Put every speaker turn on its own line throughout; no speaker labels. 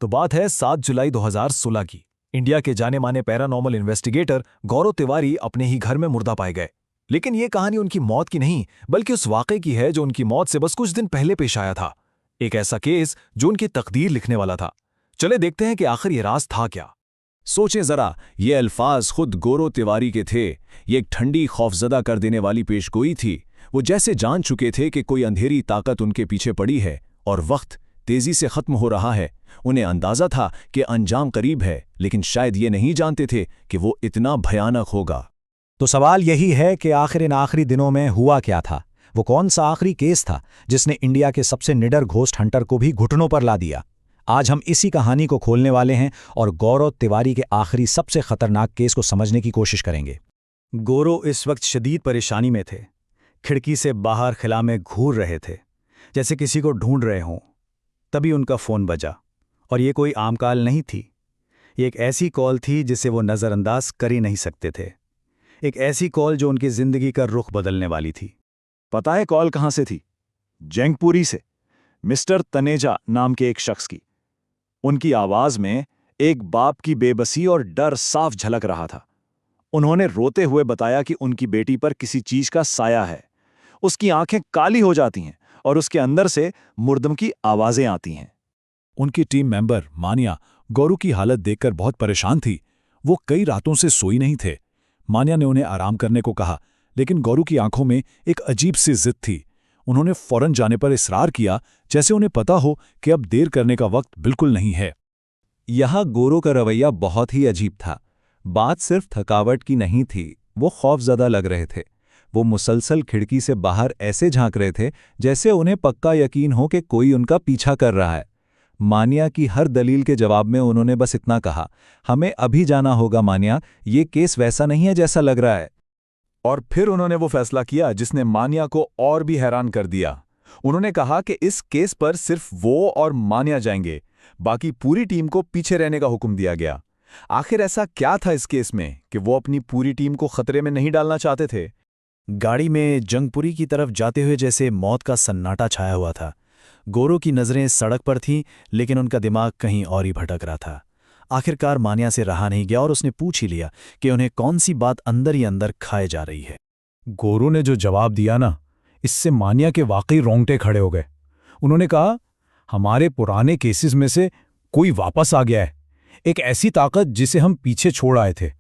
तो बात है 7 जुलाई 2016 की। इंडिया के जाने माने पैरानॉर्मल इन्वेस्टिगेटर गौरव तिवारी अपने ही घर में मुर्दा पाए गए। लेकिन ये कहानी उनकी मौत की नहीं, बल्कि उस वाक़े की है जो उनकी मौत से बस कुछ दिन पहले पेश आया था। एक ऐसा केस जो उनकी तकदीर लिखने वाला था। चले देखते हैं कि आखिर ये राज था क्या।
सोचें जरा, ये अल्फाज खुद गौरव तिवारी के थे। ये एक ठंडी खौफजदा कर देने वाली पेशगोई थी। वो जैसे जान चुके थे कि कोई अंधेरी ताकत उनके पीछे पड़ी है और वक्त तेजी से खत्म हो रहा है। उन्हें अंदाजा था कि अंजाम करीब है, लेकिन शायद ये नहीं जानते थे कि वो इतना भयानक होगा।
तो सवाल यही है कि आखिर इन आखिरी दिनों में हुआ क्या था? वो कौन सा आखिरी केस था जिसने इंडिया के सबसे निडर घोस्ट हंटर को भी घुटनों पर ला दिया? आज हम इसी कहानी को खोलने वाले हैं और गौरव तिवारी के आखिरी सबसे खतरनाक केस को समझने की कोशिश करेंगे।
गौरव इस वक्त शदीद परेशानी में थे। खिड़की से बाहर खिला में घूर रहे थे, जैसे किसी को ढूंढ रहे हों। तभी उनका फ़ोन बजा, और ये कोई आम कॉल नहीं थी। ये एक ऐसी कॉल थी जिसे वो नज़रअंदाज कर ही नहीं सकते थे। एक ऐसी कॉल जो उनकी ज़िंदगी का रुख बदलने वाली थी।
पता है कॉल कहां से थी? जंगपुरी से, मिस्टर तनेजा नाम के एक शख्स की। उनकी आवाज में एक बाप की बेबसी और डर साफ झलक रहा था। उन्होंने रोते हुए बताया कि उनकी बेटी पर किसी चीज का साया है। उसकी आंखें काली हो जाती हैं और उसके अंदर से मुर्दम की आवाजें आती हैं।
उनकी टीम मेंबर मानिया गौरू की हालत देखकर बहुत परेशान थी। वो कई रातों से सोई नहीं थे। मानिया ने उन्हें आराम करने को कहा, लेकिन गौरू की आंखों में एक अजीब सी जिद थी। उन्होंने फौरन जाने पर इसरार किया, जैसे उन्हें पता हो कि अब देर करने का वक्त बिल्कुल नहीं है।
यहाँ गौरव का रवैया बहुत ही अजीब था। बात सिर्फ थकावट की नहीं थी, वो खौफजदा लग रहे थे। वो मुसलसल खिड़की से बाहर ऐसे झांक रहे थे जैसे उन्हें पक्का यकीन हो कि कोई उनका पीछा कर रहा है। मानिया की हर दलील के जवाब में उन्होंने बस इतना कहा, हमें अभी जाना होगा मानिया, ये केस वैसा नहीं है जैसा लग रहा है।
और फिर उन्होंने वो फैसला किया जिसने मानिया को और भी हैरान कर दिया। उन्होंने कहा कि इस केस पर सिर्फ वो और मानिया जाएंगे, बाकी पूरी टीम को पीछे रहने का हुक्म दिया गया। आखिर ऐसा क्या था इस केस में कि वो अपनी पूरी टीम को खतरे में नहीं डालना चाहते थे?
गाड़ी में जंगपुरी की तरफ जाते हुए जैसे मौत का सन्नाटा छाया हुआ था। गौरव की नज़रें सड़क पर थीं, लेकिन उनका दिमाग कहीं और ही भटक रहा था। आखिरकार मानिया से रहा नहीं गया और उसने पूछ ही लिया कि उन्हें कौन सी बात अंदर ही अंदर खाए जा रही है।
गौरव ने जो जवाब दिया ना, इससे मानिया के वाकई रोंगटे खड़े हो गए। उन्होंने कहा, हमारे पुराने केसेस में से कोई वापस आ गया है। एक ऐसी ताकत जिसे हम पीछे छोड़ आए थे,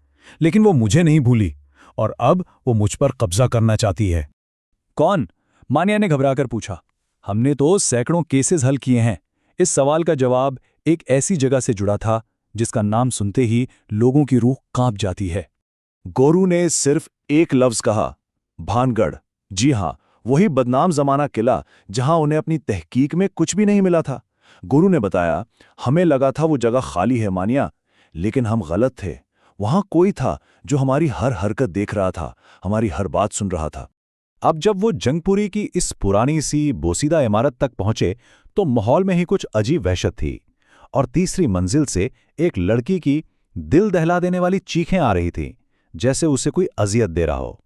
लेकिन वो मुझे नहीं भूली और अब वो मुझ पर कब्जा करना चाहती है।
कौन? मानिया ने घबराकर पूछा। हमने तो सैकड़ों केसेस हल किए हैं। इस सवाल का जवाब एक ऐसी जगह से जुड़ा था जिसका नाम सुनते ही लोगों की रूह कांप जाती है।
गौरू ने सिर्फ एक लफ्ज कहा, भानगढ़। जी हां, वही बदनाम जमाना किला जहां उन्हें अपनी तहकीक में कुछ भी नहीं मिला था। गौरू ने बताया, हमें लगा था वो जगह खाली है मानिया, लेकिन हम गलत थे। वहां कोई था जो हमारी हर हरकत देख रहा था, हमारी हर बात सुन रहा था।
अब जब वो जंगपुरी की इस पुरानी सी बोसीदा इमारत तक पहुंचे तो माहौल में ही कुछ अजीब वहशत थी, और तीसरी मंजिल से एक लड़की की दिल दहला देने वाली चीखें आ रही थीं, जैसे उसे कोई अजियत दे रहा हो।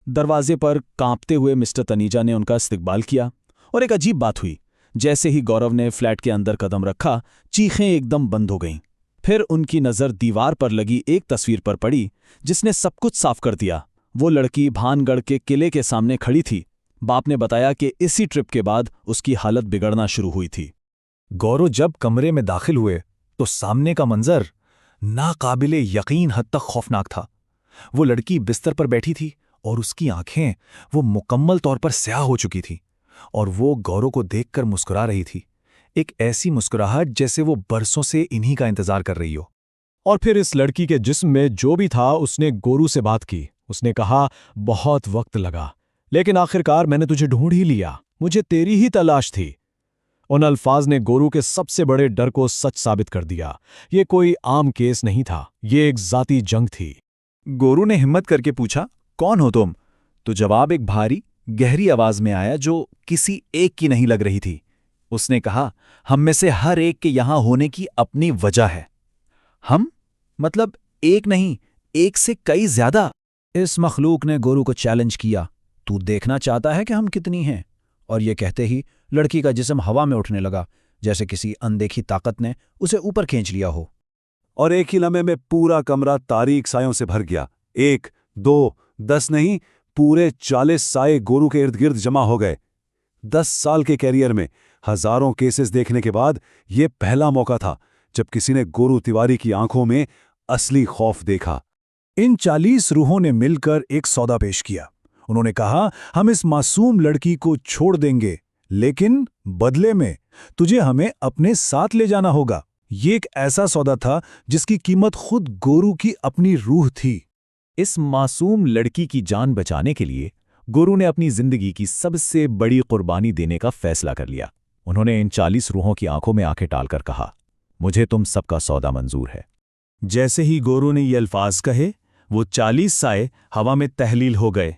दरवाजे पर कांपते हुए मिस्टर तनीजा ने उनका इस्तकबाल किया, और एक अजीब बात हुई। जैसे ही गौरव ने फ्लैट के अंदर कदम रखा, चीखें एकदम बंद हो गईं। फिर उनकी नज़र दीवार पर लगी एक तस्वीर पर पड़ी जिसने सब कुछ साफ कर दिया। वो लड़की भानगढ़ के किले के सामने खड़ी थी। बाप ने बताया कि इसी ट्रिप के बाद उसकी हालत बिगड़ना शुरू हुई थी।
गौरव जब कमरे में दाखिल हुए तो सामने का मंजर नाकाबिले यकीन हद तक खौफनाक था। वो लड़की बिस्तर पर बैठी थी और उसकी आंखें वो मुकम्मल तौर पर स्याह हो चुकी थी, और वो गौरव को देखकर मुस्कुरा रही थी। एक ऐसी मुस्कुराहट जैसे वो बरसों से इन्हीं का इंतजार कर रही हो।
और फिर इस लड़की के जिस्म में जो भी था उसने गौरू से बात की। उसने कहा, बहुत वक्त लगा, लेकिन आखिरकार मैंने तुझे ढूंढ ही लिया। मुझे तेरी ही तलाश थी। उन अल्फाज ने गौरू के सबसे बड़े डर को सच साबित कर दिया। ये कोई आम केस नहीं था, ये एक जाती जंग थी।
गौरू ने हिम्मत करके पूछा, कौन हो तुम? तो जवाब एक भारी गहरी आवाज में आया जो किसी एक की नहीं लग रही थी। उसने कहा, हम में से हर एक के यहां होने की अपनी वजह है। हम? मतलब एक नहीं, एक से कई ज्यादा।
इस मखलूक ने गौरू को चैलेंज किया, तू देखना चाहता है कि हम कितनी हैं? और ये कहते ही लड़की का जिस्म हवा में उठने लगा, जैसे किसी अनदेखी ताकत ने उसे ऊपर खींच लिया हो।
और एक ही लम्हे में पूरा कमरा तारीक सायों से भर गया। 1, 2, 10 नहीं, पूरे 40 साए गोरू के इर्द गिर्द जमा हो गए। 10 साल के कैरियर में हजारों केसेस देखने के बाद ये पहला मौका था जब किसी ने गोरू तिवारी की आंखों में असली खौफ देखा।
इन 40 रूहों ने मिलकर एक सौदा पेश किया। उन्होंने कहा, हम इस मासूम लड़की को छोड़ देंगे, लेकिन बदले में तुझे हमें अपने साथ ले जाना होगा। ये एक ऐसा सौदा था जिसकी कीमत खुद गोरू की अपनी रूह थी।
इस मासूम लड़की की जान बचाने के लिए गोरू ने अपनी जिंदगी की सबसे बड़ी कुर्बानी देने का फैसला कर लिया। उन्होंने इन 40 रूहों की आंखों में आंखें डालकर कहा, मुझे तुम सबका सौदा मंजूर है।
जैसे ही गोरू ने ये अल्फाज कहे, वो 40 साए हवा में तहलील हो गए।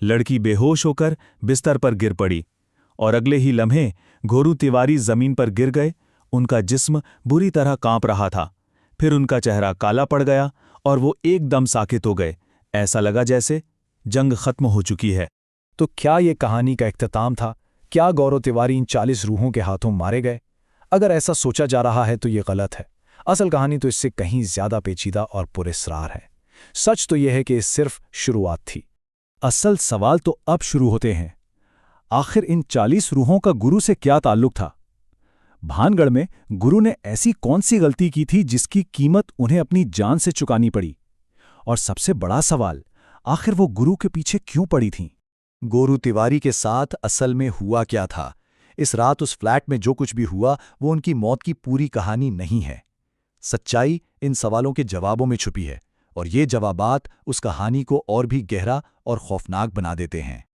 लड़की बेहोश होकर बिस्तर पर गिर पड़ी और अगले ही लम्हे गोरू तिवारी जमीन पर गिर गए। उनका जिस्म बुरी तरह कांप रहा था। फिर उनका चेहरा काला पड़ गया और वो एकदम साकित हो गए। ऐसा लगा जैसे जंग खत्म हो चुकी है।
तो क्या ये कहानी का इख्तिताम था? क्या गौरव तिवारी इन 40 रूहों के हाथों मारे गए? अगर ऐसा सोचा जा रहा है तो ये गलत है। असल कहानी तो इससे कहीं ज्यादा पेचीदा और पुरस्रार है। सच तो यह है कि ये सिर्फ शुरुआत थी।
असल सवाल तो अब शुरू होते हैं। आखिर इन 40 रूहों का गुरु से क्या ताल्लुक था? भानगढ़ में गुरु ने ऐसी कौन सी गलती की थी जिसकी कीमत उन्हें अपनी जान से चुकानी पड़ी? और सबसे बड़ा सवाल, आखिर वो गुरु के पीछे क्यों पड़ी थीं?
गोरू तिवारी के साथ असल में हुआ क्या था? इस रात उस फ्लैट में जो कुछ भी हुआ वो उनकी मौत की पूरी कहानी नहीं है। सच्चाई इन सवालों के जवाबों में छुपी है और ये जवाबात उस कहानी को और भी गहरा और खौफनाक बना देते हैं।